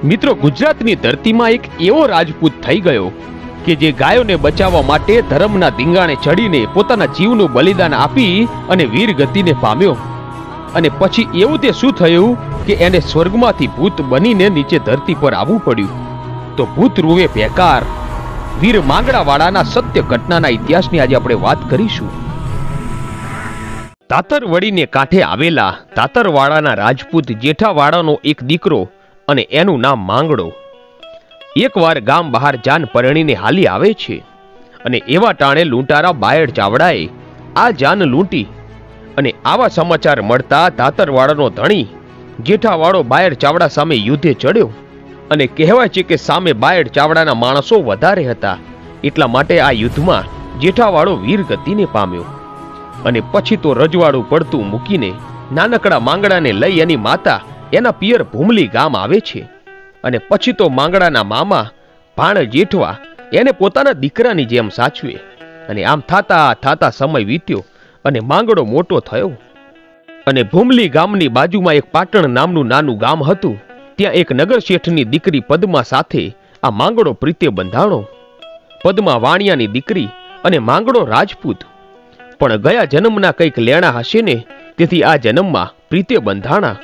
મિત્રો, ગુજરાતની ધરતીમાં એક એવો રાજપૂત થઈ ગયો કે જે ગાયોને બચાવવા માટે ધર્મના ધીંગાણે ચડીને પોતાના જીવનું બલિદાન આપી અને વીર ગતિને પામ્યો. અને પછી એવું તે શું થયું કે એને સ્વર્ગમાંથી ભૂત બનીને નીચે ધરતી પર આવવું પડ્યું. તો ભૂત રૂવે બેકાર વીર માંગડાવાળાના સત્ય ઘટનાના ઇતિહાસની આજે આપણે વાત કરીશું. તાતરવડીને કાંઠે આવેલા તાતરવાડાના રાજપૂત જેઠાવાડાનો એક દીકરો અને એનું નામ માંગડો એકવાર ગામ બહાર જાન પરણીને હાલી આવે છે. અને એવા ટાણે લૂંટારા બાયડ ચાવડાએ આ જાન લૂંટી. અને આવા સમાચાર મળતા તાતરવાડાનો ધણી જેઠાવાડો બાયડ ચાવડા સામે યુદ્ધે ચડ્યો. અને કહેવાય છે કે સામે બાયડ ચાવડાના માણસો વધારે હતા, એટલા માટે આ યુદ્ધમાં જેઠાવાડો વીર ગતિને પામ્યો. અને પછી તો રજવાડું પડતું મૂકીને નાનકડા માંગડાને લઈ એની માતા એના પિયર ભૂમલી ગામ આવે છે. અને પછી તો માંગડાના મામા ભાણ જેઠવા એને પોતાના દીકરાની જેમ સાચવે. અને આમ થાતા થાતા સમય વીત્યો અને માંગડો મોટો થયો. અને ભૂમલી ગામની બાજુમાં એક પાટણ નામનું નાનું ગામ હતું. ત્યાં એક નગર શેઠની દીકરી પદ્મા સાથે આ માંગડો પ્રીતે બંધાણો. પદ્મા વાણિયાની દીકરી અને માંગડો રાજપૂત. પણ ગયા જન્મના કંઈક લેણા હશે ને, તેથી આ જન્મમાં પ્રીતે બંધાણા.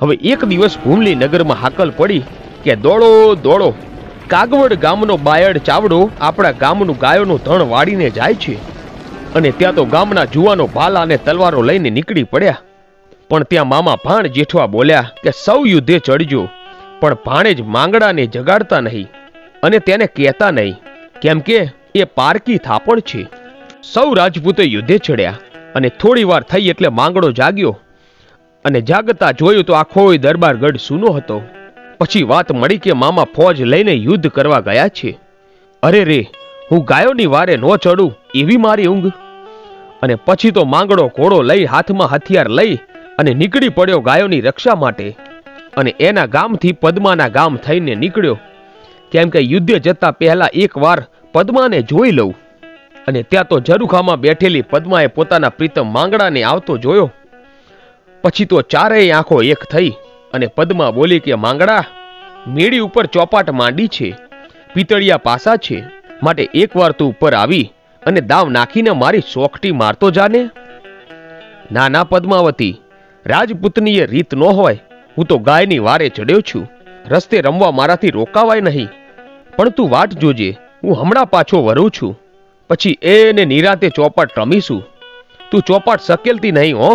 હવે એક દિવસ ભૂમલી નગરમાં હાકલ પડી કે દોડો દોડો, કાગવડ ગામનો બાયડ ચાવડો આપણા ગામનું ગાયોનું ધણ વાળીને જાય છે. અને ત્યાં તો ગામના જુવાનો ભાલા અને તલવારો લઈને નીકળી પડ્યા. પણ ત્યાં મામા ભાણ જેઠવા બોલ્યા કે સૌ યુદ્ધે ચડજો, પણ ભાણે જ માંગડાને જગાડતા નહીં અને તેને કહેતા નહીં, કેમ કે એ પારકી થાપણ છે. સૌ રાજપૂતે યુદ્ધે ચડ્યા. અને થોડી વાર થઈ એટલે માંગડો જાગ્યો. અને જાગતા જોયું તો આખો દરબારગઢ સૂનો હતો. પછી વાત મળી કે મામા ફોજ લઈને યુદ્ધ કરવા ગયા છે. અરે રે, હું ગાયોની વારે ન ચડું એવી મારી ઊંઘ. અને પછી તો માંગડો ઘોડો લઈ હાથમાં હથિયાર લઈ અને નીકળી પડ્યો ગાયોની રક્ષા માટે. અને એના ગામથી પદ્માના ગામ થઈને નીકળ્યો, કેમ કે યુદ્ધે જતા પહેલા એક વાર પદ્માને જોઈ લઉં. અને ત્યાં તો ઝરૂખામાં બેઠેલી પદ્માએ પોતાના પ્રીતમ માંગડાને આવતો જોયો. પછી તો ચારેય આંખો એક થઈ અને પદ્મા બોલી કે માંગડા, મેળી ઉપર ચોપાટ માંડી છે, પિતળિયા પાસા છે, માટે એકવાર તું ઉપર આવી અને દાવ નાખીને મારી સોખટી મારતો જાને. ના ના પદ્માવતી, રાજપૂતની એ રીત ન હોય. હું તો ગાયની વારે ચડ્યો છું, રસ્તે રમવા મારાથી રોકાવાય નહીં. પણ તું વાટ જોજે, હું હમણાં પાછો વરું છું, પછી એને નિરાતે ચોપાટ રમીશું. તું ચોપાટ સકેલતી નહીં હો.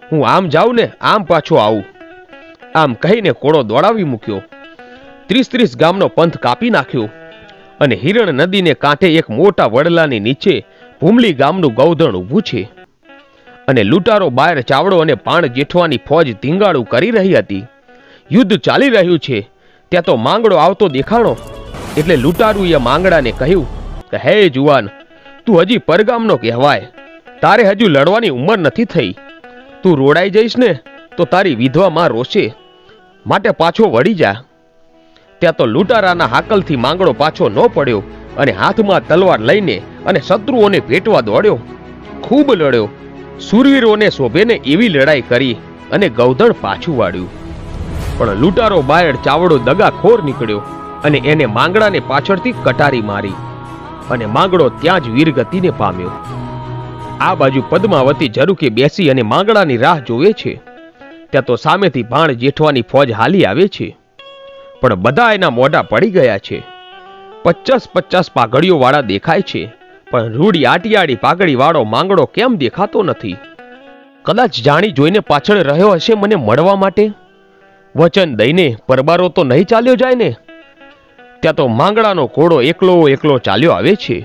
હું આમ જાઉં ને આમ પાછો આવું. આમ કહીને ઘોડો દોડાવી મૂક્યો. 30 ગામનો પંથ કાપી નાખ્યો. અને હિરણ નદીને કાંઠે એક મોટા વડલાની નીચે ભૂમલી ગામનું ગૌધણ ઊભું છે. અને લૂંટારો બાયર ચાવડો અને ભાણ જેઠવાની ફોજ ધીંગાળું કરી રહી હતી. યુદ્ધ ચાલી રહ્યું છે. ત્યાં તો માંગડો આવતો દેખાણો. એટલે લૂંટારુએ માંગડાને કહ્યું કે હે જુવાન, તું હજી પરગામનો કહેવાય, તારે હજુ લડવાની ઉંમર નથી થઈ. તું રોડાઈ જઈશ ને તો તારી વિધવા માં રોશે, માટે પાછો વળી જા. ત્યાં તો લૂંટારાના હાકલથી માંગડો પાછો ન પડ્યો અને હાથમાં તલવાર લઈને અને શત્રુઓને ભેટવા દોડ્યો. ખૂબ લડ્યો, શૂરવીરોને શોભેને એવી લડાઈ કરી અને ગૌધણ પાછું વાળ્યું. પણ લૂંટારો બાયડ ચાવડો દગાખોર નીકળ્યો અને એને માંગડાને પાછળથી કટારી મારી. અને માંગડો ત્યાં જ વીરગતિને પામ્યો. આ બાજુ પદ્માવતી ઝરૂખે બેસી અને માંગડાની રાહ જોવે છે. ત્યાં તો સામેથી ભાણ જેઠવાની ફોજ હાલી આવે છે. પણ બધા એના મોઢા પડી ગયા છે. 50 પાઘડીઓ વાળા દેખાય છે, પણ રૂડી આટિયાળી પાઘડી વાળો માંગડો કેમ દેખાતો નથી? કદાચ જાણી જોઈને પાછળ રહ્યો હશે મને મળવા માટે. વચન દઈને પરબારો તો નહીં ચાલ્યો જાય ને? ત્યાં તો માંગડાનો ઘોડો એકલો ચાલ્યો આવે છે.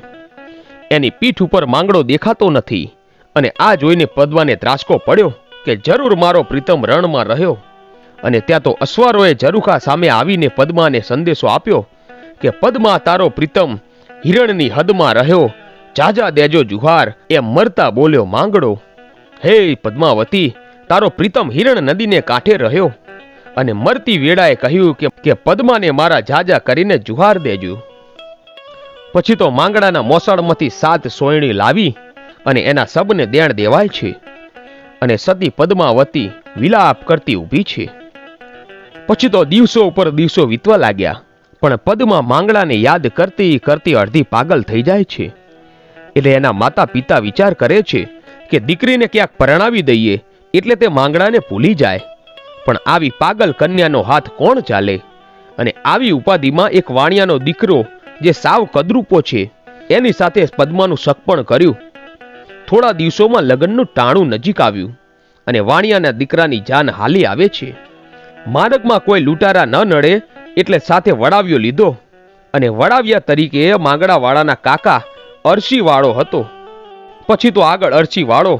એની પીઠ ઉપર માંગડો દેખાતો નથી. અને આ જોઈને પદ્માને ત્રાસકો પડ્યો કે જરૂર મારો પ્રીતમ રણમાં રહ્યો. અને ત્યાં તો અશ્વારોએ ઝરૂખા સામે આવીને પદ્માને સંદેશો આપ્યો કે પદ્મા, તારો પ્રીતમ હિરણની હદમાં રહ્યો, જાજા દેજો જુહાર, એમ મરતા બોલ્યો માંગડો. હે પદ્માવતી, તારો પ્રીતમ હિરણ નદીને કાંઠે રહ્યો અને મરતી વેળાએ કહ્યું કે પદ્માને મારા જાજા કરીને જુહાર દેજો. પછી તો માંગડાના મોસાળમાંથી 7 સોયણી લાવી અને એના સબને દેણ દેવાય છે. અને સતી પદ્માવતી વિલાપ કરતી ઊભી છે. પછી તો દિવસો ઉપર દિવસો વીતવા લાગ્યા, પણ પદ્મા માંગડાને યાદ કરતી કરતી અડધી પાગલ થઈ જાય છે. એટલે એના માતા પિતા વિચાર કરે છે કે દીકરીને ક્યાંક પરણાવી દઈએ એટલે તે માંગડાને ભૂલી જાય. પણ આવી પાગલ કન્યાનો હાથ કોણ ચાલે? અને આવી ઉપાધિમાં એક વાણિયાનો દીકરો જે સાવ કદરૂપો છે એની સાથે પદ્માનું સગપણ કર્યું. થોડા દિવસોમાં લગ્નનું ટાણું નજીક આવ્યું અને વાણિયાના દીકરાની જાન હાલી આવે છે. માર્ગમાં કોઈ લૂંટારા ન નડે એટલે સાથે વડાવ્યો લીધો અને વડાવ્યા તરીકે માંગડાવાળાના કાકા અરસીવાળો હતો. પછી તો આગળ અરસીવાળો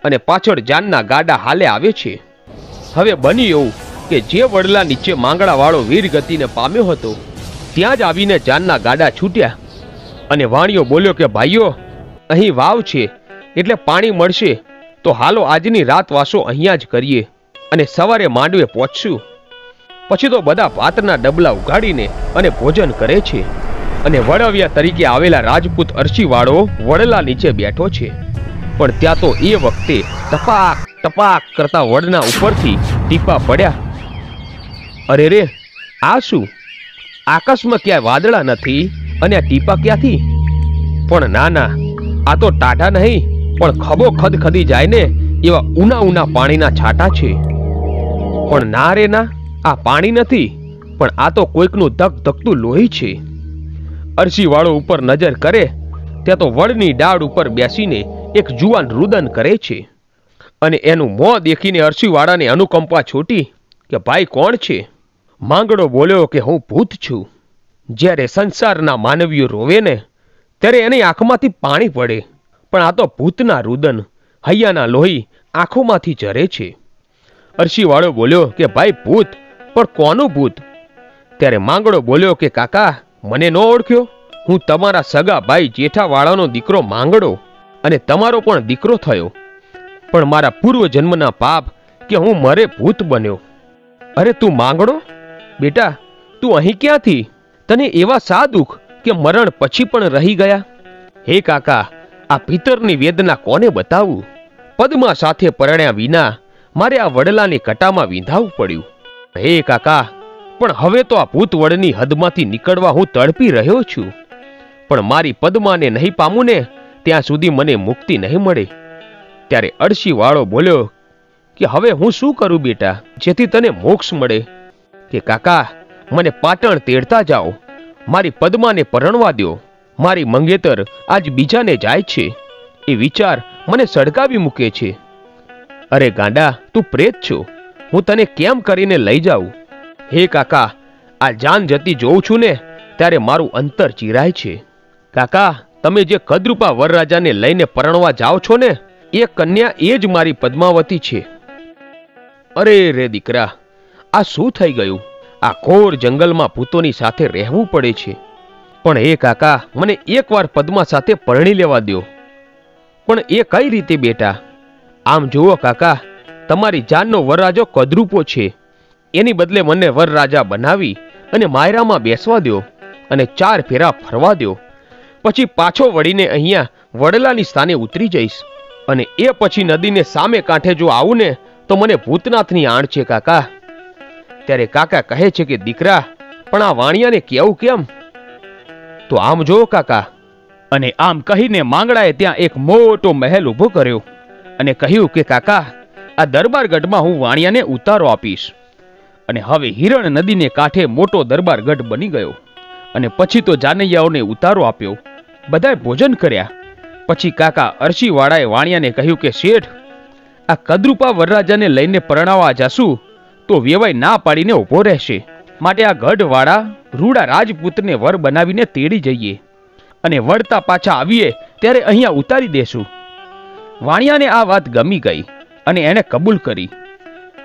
અને પાછળ જાનના ગાડા હાલે આવે છે. હવે બન્યું એવું કે જે વડલા નીચે માંગડાવાળો વીરગતિને પામ્યો હતો ત્યાં જ આવીને જાનના ગાડા છૂટ્યા અને વાણિયો બોલ્યો કે ભાઈઓ, અહીં વાવ છે એટલે પાણી મળશે, તો હાલો આજની રાત વાસો અહીંયા જ કરીએ અને સવારે માંડવે પહોંચશું. પછી તો બધા ભાતના ડબલા ઉગાડીને અને ભોજન કરે છે અને વડવિયા તરીકે આવેલા રાજપૂત અરસીવાળો વડલા નીચે બેઠો છે. પણ ત્યાં તો એ વખતે ટપાક ટપાક કરતા વડના ઉપરથી ટીપા પડ્યા. અરે રે, આ શું? આકાશમાં ક્યાંય વાદળા નથી અને આ ટીપા ક્યાંથી? પણ ના ના, આ તો ટાઢા નહીં પણ ખભો ખદખદી જાય ને એવા ઉના ઉના પાણીના છાંટા છે. પણ ના રે ના, આ પાણી નથી, પણ આ તો કોઈકનું ધગધગતું લોહી છે. અરસીવાળો ઉપર નજર કરે ત્યાં તો વડની ડાળ ઉપર બેસીને એક જુવાન રુદન કરે છે અને એનું મોં દેખીને અરસીવાળાને અનુકંપા છૂટી કે ભાઈ કોણ છે? માંગડો બોલ્યો કે હું ભૂત છું. જ્યારે સંસારના માનવીઓ રોવે ને ત્યારે એની આંખમાંથી પાણી પડે, પણ આ તો ભૂતના રુદન, હૈયાના લોહી આંખોમાંથી ઝરે છે. અરસીવાળો બોલ્યો કે ભાઈ ભૂત, પણ કોનું ભૂત? ત્યારે માંગડો બોલ્યો કે કાકા, મને ન ઓળખ્યો? હું તમારા સગા ભાઈ જેઠાવાળાનો દીકરો માંગડો અને તમારો પણ દીકરો થયો, પણ મારા પૂર્વ જન્મના પાપ કે હું મરે ભૂત બન્યો. અરે તું માંગડો? બેટા, તું અહીં ક્યાંથી? તને એવા શા દુઃખ કે મરણ પછી પણ રહી ગયા? હે કાકા, આ ભીતરની વેદના કોને બતાવું? પદ્મા સાથે પરણ્યા વિના મારે આ વડલાની કટામાં વિંધાવું પડ્યું. હે કાકા, પણ હવે તો આ ભૂત વડની હદમાંથી નીકળવા હું તડપી રહ્યો છું, પણ મારી પદ્માને નહીં પામું ને ત્યાં સુધી મને મુક્તિ નહીં મળે. ત્યારે અરસીવાળો બોલ્યો કે હવે હું શું કરું બેટા, જેથી તને મોક્ષ મળે? કે કાકા, મને પાટણ તેડતા જાઓ, મારી પદ્માને પરણવા દો. મારી મંગેતર આજ બીજાને જાય છે એ વિચાર મને સળગાવી મૂકે છે. અરે ગાંડા, તું પ્રેત છો, હું તને કેમ કરીને લઈ જાઉં? હે કાકા, આ જાન જતી જોઉં છું ને ત્યારે મારું અંતર ચીરાય છે. કાકા, તમે જે કદરૂપા વરરાજાને લઈને પરણવા જાઓ છો ને એ કન્યા એ જ મારી પદ્માવતી છે. અરે રે દીકરા, આ શું થઈ ગયું? આ ઘોર જંગલમાં ભૂતોની સાથે રહેવું પડે છે. પણ એ કાકા, મને એકવાર પદ્મા સાથે પરણી લેવા દો. પણ એ કઈ રીતે બેટા? આમ જુઓ કાકા, તમારી જાનનો વરરાજો કદરૂપો છે, એની બદલે મને વરરાજા બનાવી અને માયરામાં બેસવા દો અને 4 ફેરા ફરવા દો. પછી પાછો વળીને અહીંયા વડલાની સ્થાને ઉતરી જઈશ અને એ પછી નદીને સામે કાંઠે જો આવું ને તો મને ભૂતનાથની આણ છે કાકા. ત્યારે કાકા કહે છે કે દીકરા, પણ આ વાણિયાને કેવું કેમ? તો આમ જો કાકા. અને આમ કહીને માંગડાએ ત્યાં એક મોટો મહેલ ઊભો કર્યો અને કહ્યું કે કાકા, આ દરબારગઢમાં હું વાણિયાને ઉતારો આપીશ. અને હવે હિરણ નદીને કાંઠે મોટો દરબારગઢ બની ગયો. અને પછી તો જાનૈયાઓને ઉતારો આપ્યો, બધાએ ભોજન કર્યા. પછી કાકા અરસીવાળાએ વાણિયાને કહ્યું કે શેઠ, આ કદરૂપા વરરાજાને લઈને પરણાવવા જાશું તો વેવાઈ ના પાડીને ઊભો રહેશે, માટે આ ગઢવાળા રૂડા રાજપૂતને વર બનાવીને તેડી જઈએ અને વળતા પાછા આવીએ ત્યારે અહીંયા ઉતારી દેશું. વાણિયાને આ વાત ગમી ગઈ અને એણે કબૂલ કરી.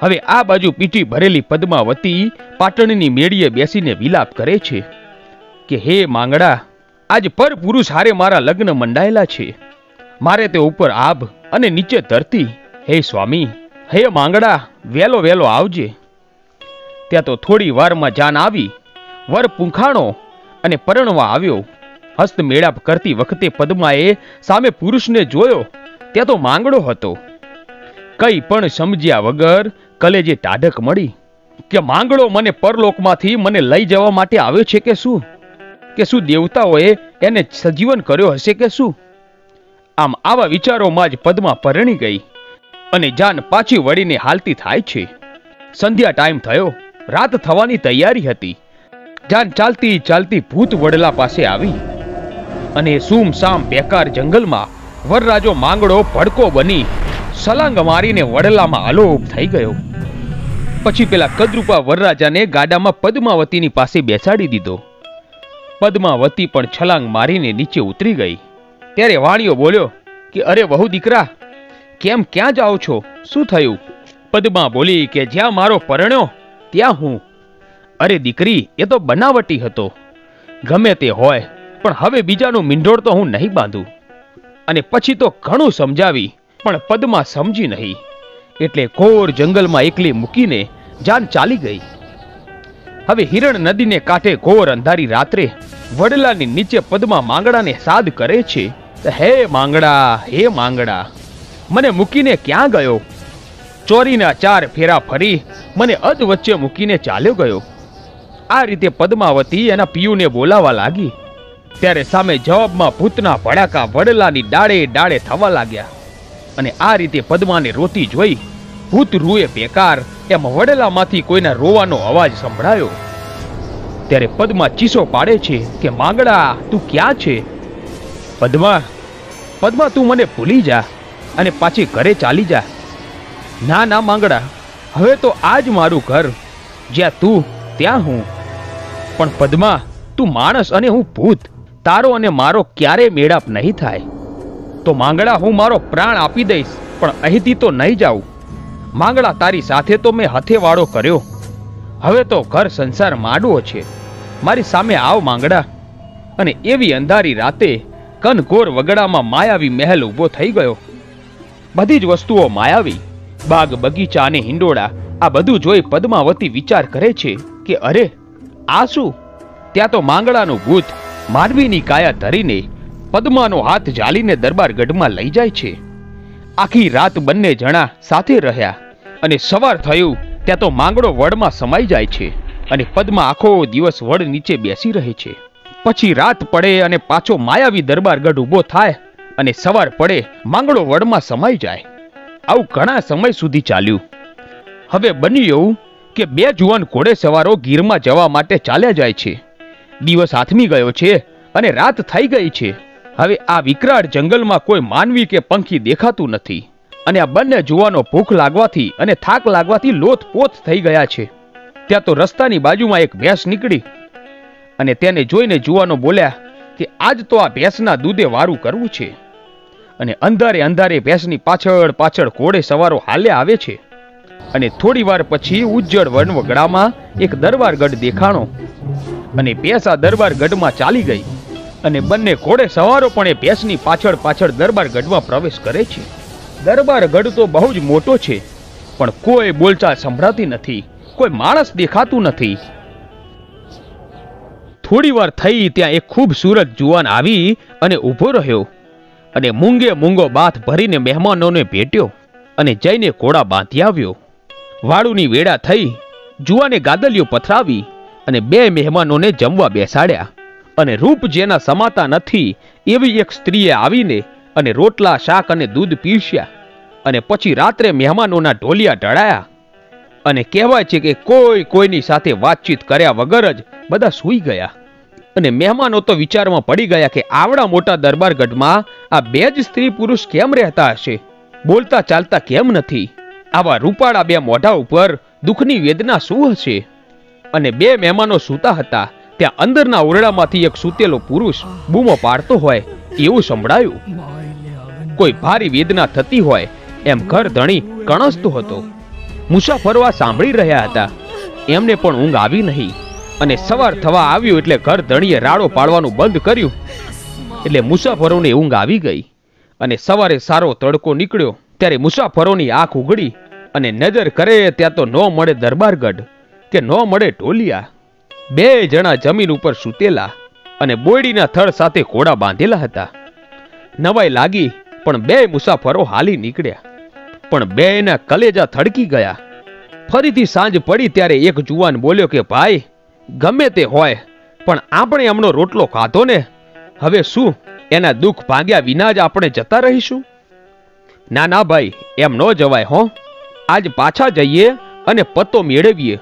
હવે આ બાજુ પીઠી ભરેલી પદ્માવતી પાટણની મેળીએ બેસીને વિલાપ કરે છે કે હે માંગડા, આજ પર પુરુષ હારે મારા લગ્ન મંડાયેલા છે, મારે તે ઉપર આભ અને નીચે ધરતી. હે સ્વામી, હે માંગડા, વેલો વેલો આવજે. ત્યાં તો થોડી વારમાં જાન આવી, વર પૂંખાણો અને પરણવા આવ્યો. હસ્ત મેળાપ કરતી વખતે પદ્માએ સામે પુરુષને જોયો, ત્યાં તો માંગડો હતો. કઈ પણ સમજ્યા વગર કલેજે ટાઢક મળી કે માંગડો મને પરલોકમાંથી મને લઈ જવા માટે આવ્યો છે કે શું દેવતાઓએ એને સજીવન કર્યો હશે કે શું? આમ આવા વિચારોમાં જ પદ્મા પરણી ગઈ અને જાન પાછી વળીને હાલતી થાય છે. સંધ્યા ટાઈમ થયો, રાત થવાની તૈયારી હતી. જાન ચાલતી ચાલતી ભૂત વડલા પાસે આવી અને સૂમસામ બેકાર જંગલમાં વરરાજો માંગડો ભડકો બની સલાંગ મારીને વડલામાં અલોપ થઈ ગયો. પછી પેલા કદરૂપા વરરાજાને ગાડામાં પદ્માવતીની પાસે બેસાડી દીધો. પદ્માવતી પણ છલાંગ મારીને નીચે ઉતરી ગઈ. ત્યારે વાણિયો બોલ્યો કે અરે વહુ દીકરા, કેમ ક્યાં જાઓ છો? શું થયું? પદ્મા બોલી કે જ્યાં મારો પરણ્યો ત્યાં હું. અરે દીકરી, એ તો બનાવટી હતો. ગમે તે હોય, પણ હવે બીજાનું મીંઢોળ તો હું નહીં બાંધું. અને પછી તો ઘણું સમજાવી, પણ પદ્મા સમજી નહીં. એટલે ઘોર જંગલમાં એકલી મૂકીને જાન ચાલી ગઈ. હવે હિરણ નદીને કાંઠે ઘોર અંધારી રાત્રે વડલાની નીચે પદ્મા માંગડાને સાદ કરે છે. હે માંગડા, મને મૂકીને ક્યાં ગયો? ચોરીના 4 ફેરા ફરી મને અધ વચ્ચે મૂકીને ચાલ્યો ગયો. આ રીતે પદ્માવતી એના પિયુને બોલાવા લાગી. ત્યારે સામે જવાબમાં ભૂતના ભડાકા વડલાની ડાળે ડાળે થવા લાગ્યા. અને આ રીતે પદ્માને રોતી જોઈ ભૂત રૂએ બેકાર એમ વડલામાંથી કોઈના રોવાનો અવાજ સંભળાયો. ત્યારે પદ્મા ચીસો પાડે છે કે માંગડા, તું ક્યાં છે? પદ્મા, તું મને ભૂલી જા અને પાછી ઘરે ચાલી જા. ના માંગડા, હવે તો આજ મારું ઘર. જ્યાં તું ત્યાં હું. પણ પદ્મા, તું માણસ અને હું ભૂત. તારો અને મારો ક્યારે મેળાપ નહીં થાય. તો માંગડા, હું મારો પ્રાણ આપી દઈશ, પણ અહીંથી તો નહીં જાઉં. માંગડા, તારી સાથે તો મેં હથેવાળો કર્યો. હવે તો ઘર સંસાર માંડવો છે. મારી સામે આવ માંગડા. અને એવી અંધારી રાતે કનઘોર વગડામાં માયાવી મહેલ ઊભો થઈ ગયો. બધી જ વસ્તુઓ માયાવી, બાગ બગીચા અને હિંડોળા. આ બધું જોઈ પદ્માવતી વિચાર કરે છે કે અરે આ શું? ત્યાં તો માંગડાનું ભૂત માનવીની કાયા ધરીને પદ્માનો હાથ ઝાલીને દરબારગઢમાં લઈ જાય છે. આખી રાત બંને જણા સાથે રહ્યા અને સવાર થયું ત્યાં તો માંગડો વડમાં સમાઈ જાય છે અને પદ્મા આખો દિવસ વડ નીચે બેસી રહે છે. પછી રાત પડે અને પાછો માયાવી દરબારગઢ ઊભો થાય અને સવાર પડે માંગડો વડમાં સમાઈ જાય. આવું ઘણા સમય સુધી ચાલ્યું. હવે બન્યું એવું કે 2 જુવાન ઘોડે સવારો ગીરમાં જવા માટે ચાલ્યા જાય છે. દિવસ આથમી ગયો છે અને રાત થઈ ગઈ છે. હવે આ વિકરાળ જંગલમાં કોઈ માનવી કે પંખી દેખાતું નથી અને આ બંને જુવાનો ભૂખ લાગવાથી અને થાક લાગવાથી લોથપોથ થઈ ગયા છે. ત્યાં તો રસ્તાની બાજુમાં એક ભેંસ નીકળી અને તેને જોઈને જુવાનો બોલ્યા કે આજ તો આ ભેંસના દૂધે વારું કરવું છે. અને અંધારે ભેંસની પાછળ પાછળ ઘોડે સવારો હાલ્યા આવે છે. અને થોડી વાર પછી ઉજ્જડ વનવગડામાં એક દરબારગઢ દેખાણો અને ભેંસ આ દરબારગઢમાં ચાલી ગઈ અને બંને ઘોડે સવારો પણ એ ભેંસની પાછળ પાછળ દરબારગઢમાં પ્રવેશ કરે છે. દરબારગઢ તો બહુ જ મોટો છે, પણ કોઈ બોલચાલ સંભળાતી નથી, કોઈ માણસ દેખાતું નથી. થોડી વાર થઈ ત્યાં એક ખૂબસૂરત જુવાન આવી અને ઊભો રહ્યો અને મૂંગો બાથ ભરીને મહેમાનોને ભેટ્યો અને જઈને ઘોડા બાંધી આવ્યો. વાળુની વેળા થઈ, જુવાને ગાદલીઓ પથરાવી અને 2 મહેમાનોને જમવા બેસાડ્યા. અને રૂપ જેના સમાતા નથી એવી એક સ્ત્રીએ આવીને અને રોટલા શાક અને દૂધ પીરસ્યા. અને પછી રાત્રે મહેમાનોના ઢોલિયા ઢળાયા. અને કહેવાય છે કે કોઈની સાથે વાતચીત કર્યા વગર જ બધા સૂઈ ગયા. અને મહેમાનો તો વિચારમાં પડી ગયા કે આવડા મોટા દરબારગઢમાં આ 2 જ સ્ત્રી પુરુષ કેમ રહેતા હશે? બોલતા ચાલતા કેમ નથી? આવા રૂપાળા 2 મોઢા ઉપર દુઃખની વેદના શું હશે? અને 2 મહેમાનો સૂતા હતા. ત્યાં અંદરના ઓરડામાંથી એક સૂતેલો પુરુષ બૂમો પાડતો હોય એવું સંભળાયું. કોઈ ભારી વેદના થતી હોય એમ ઘર ધણી કણસતો હતો. મુસાફરો આ સાંભળી રહ્યા હતા. એમને પણ ઊંઘ આવી નહીં અને સવાર થવા આવ્યું એટલે ઘર ધણીએ રાડો પાડવાનું બંધ કર્યું. એટલે મુસાફરોને ઊંઘ આવી ગઈ અને સવારે સારો તડકો નીકળ્યો ત્યારે મુસાફરોની આંખ ઉઘડી અને નજર કરે ત્યાં તો ન મળે દરબારગઢ કે ન મળે ઢોલિયા. 2 જણા જમીન ઉપર સૂતેલા અને બોયડીના થડ સાથે ઘોડા બાંધેલા હતા. નવાઈ લાગી પણ 2 મુસાફરો હાલી નીકળ્યા, પણ 2ના કલેજા થડકી ગયા. ફરીથી સાંજ પડી ત્યારે એક જુવાન બોલ્યો કે ભાઈ, ગમે તે હોય પણ આપણે એમનો રોટલો ખાધો ને, હવે શું એના દુઃખ ભાગ્યા વિના જ આપણે જતા રહીશું? ના ના ભાઈ, એમ ન જવાય હો. આજ પાછા જઈએ અને પત્તો મેળવીએ.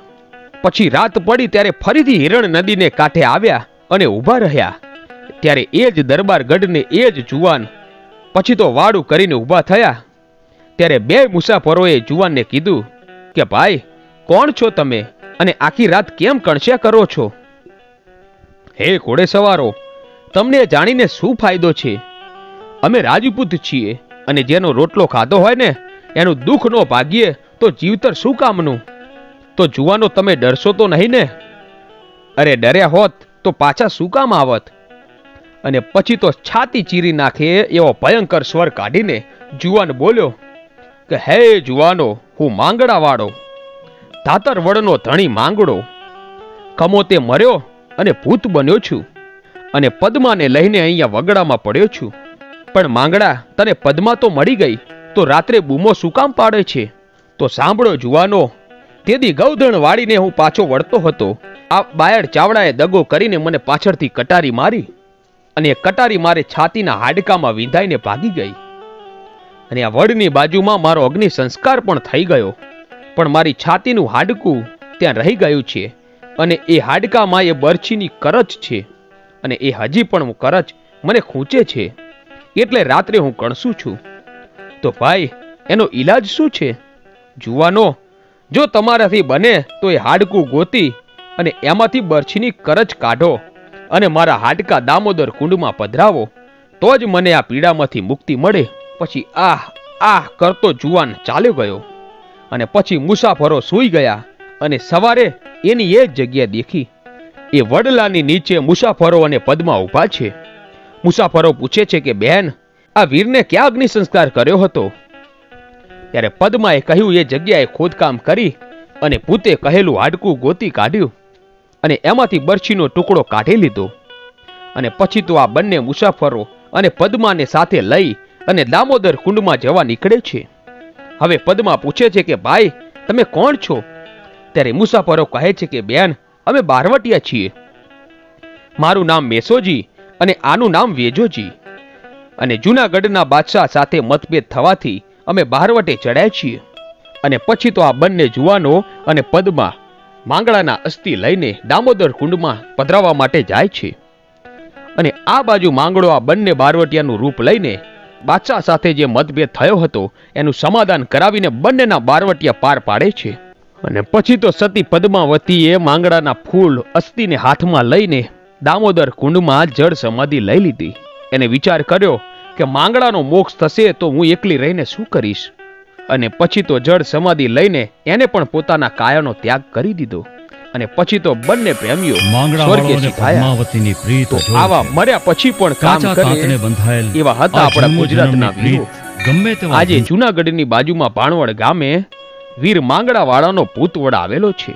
પછી રાત પડી ત્યારે ફરીથી હિરણ નદીને કાંઠે આવ્યા અને ઊભા રહ્યા. ત્યારે એ જ દરબારગઢને એ જ જુવાન પછી તો વાડું કરીને ઊભા થયા. ત્યારે બે મુસાફરોએ જુવાનને કીધું કે ભાઈ, કોણ છો તમે અને આખી રાત કેમ કણસ્યા કરો છો? હે ઘોડેસવારો, તમને જાણીને શું ફાયદો છે? અમે રાજપૂત છીએ અને જેનો રોટલો ખાધો હોય ને એનું દુઃખ નો ભાગીએ તો જીવતર શું કામનું? તો જુવાનો તમે ડરશો તો નહીં ને? અરે ડર્યા હોત તો પાછા શું કામ આવત? અને પછી તો છાતી ચીરી નાખે એવો ભયંકર સ્વર કાઢીને જુવાન બોલ્યો કે હે જુવાનો, હું માંગડાવાળો, ધાતર વડનો ધણી માંગડો, કમોતે મર્યો અને ભૂત બન્યો છું અને પદ્માને લઈને અહીંયા વગડામાં પડ્યો છું. પણ માંગડા, તને પદ્મા તો મળી ગઈ તો રાત્રે બૂમો શું કામ પાડે છે? તો સાંભળો જુવાનો, તેથી ગૌધણ વાળીને હું પાછો વળતો હતો. આ બાયડ ચાવડાએ દગો કરીને મને પાછળથી કટારી મારી અને એ કટારી મારે છાતીના હાડકામાં વિંધાઈને ભાગી ગઈ. અને આ વડની બાજુમાં મારો અગ્નિ સંસ્કાર પણ થઈ ગયો, પણ મારી છાતીનું હાડકું ત્યાં રહી ગયું છે અને એ હાડકામાં એ બરછીની કરચ છે અને એ હજી પણ કરચ મને ખૂંચે છે, એટલે રાત્રે હું કણસું છું. તો ભાઈ, એનો ઈલાજ શું છે? જુવાનો, જો તમારાથી બને તો એ હાડકું ગોતી અને એમાંથી બરછીની કરચ કાઢો અને મારા હાડકા દામોદર કુંડમાં પધરાવો, તો જ મને આ પીડામાંથી મુક્તિ મળે. પછી આહ આહ કરતો જુવાન ચાલ્યો ગયો અને પછી મુસાફરો સૂઈ ગયા અને સવારે એની એ જ જગ્યા દેખી. એ વડલાની નીચે મુસાફરો અને પદ્મા ઊભા છે. મુસાફરો પૂછે છે કે બહેન, આ વીરને ક્યાં અગ્નિ સંસ્કાર કર્યો હતો? ત્યારે પદ્માએ કહ્યું એ જગ્યાએ ખોદકામ કરી અને ભૂતે કહેલું હાડકું ગોતી કાઢ્યું અને એમાંથી બરછીનો ટુકડો કાઢી લીધો. અને પછી તો આ બંને મુસાફરો અને પદ્માને સાથે લઈ અને દામોદર કુંડમાં જવા નીકળે છે. હવે પદ્મા પૂછે છે કે ભાઈ, તમે કોણ છો? ત્યારે મુસાફરો કહે છે કે બેન, અમે બારવટિયા છીએ. મારું નામ મેસોજી અને આનું નામ વેજોજી. અને જૂનાગઢના બાદશાહ સાથે મતભેદ થવાથી અમે બારવટે ચડ્યા છીએ. અને પછી તો આ બંને જુવાનો અને પદ્મા માંગડાના અસ્થિ લઈને દામોદર કુંડમાં પધરાવવા માટે જાય છે. અને આ બાજુ માંગડો આ બંને બારવટિયાનું રૂપ લઈને બાદશાહ સાથે જે મતભેદ થયો હતો એનું સમાધાન કરાવીને બંનેના બારવટિયા પાર પાડે છે. અને પછી તો સતી પદ્માવતીએ માંગડાના ફૂલ અસ્થિને હાથમાં લઈને દામોદર કુંડમાં જળ સમાધિ લઈ લીધી. એને વિચાર કર્યો કે માંગડાનો મોક્ષ થશે તો હું એકલી રહીને શું કરીશ? અને પછી તો જળ સમાધિ લઈને એને પણ પોતાના કાયાનો ત્યાગ કરી દીધો. અને પછી તો બંને પ્રેમીઓ સ્વર્ગે પદ્માવતીની પ્રીત આવા મર્યા પછી પણ કામ કરે એવા હતા આપણા ગુજરાતના વીરો. આજે જૂનાગઢની બાજુમાં ભાણવડ ગામે વીર માંગડાવાળાનો ભૂતવડ આવેલો છે.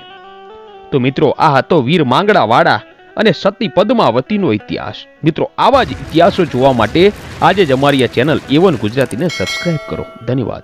તો મિત્રો, આ હતો વીર માંગડાવાળા અને સતી પદ્માવતીનો ઇતિહાસ. મિત્રો, આવા જ ઇતિહાસો જોવા માટે આજે જ અમારી આ ચેનલ A1 ગુજરાતીને સબસ્ક્રાઇબ કરો. ધન્યવાદ.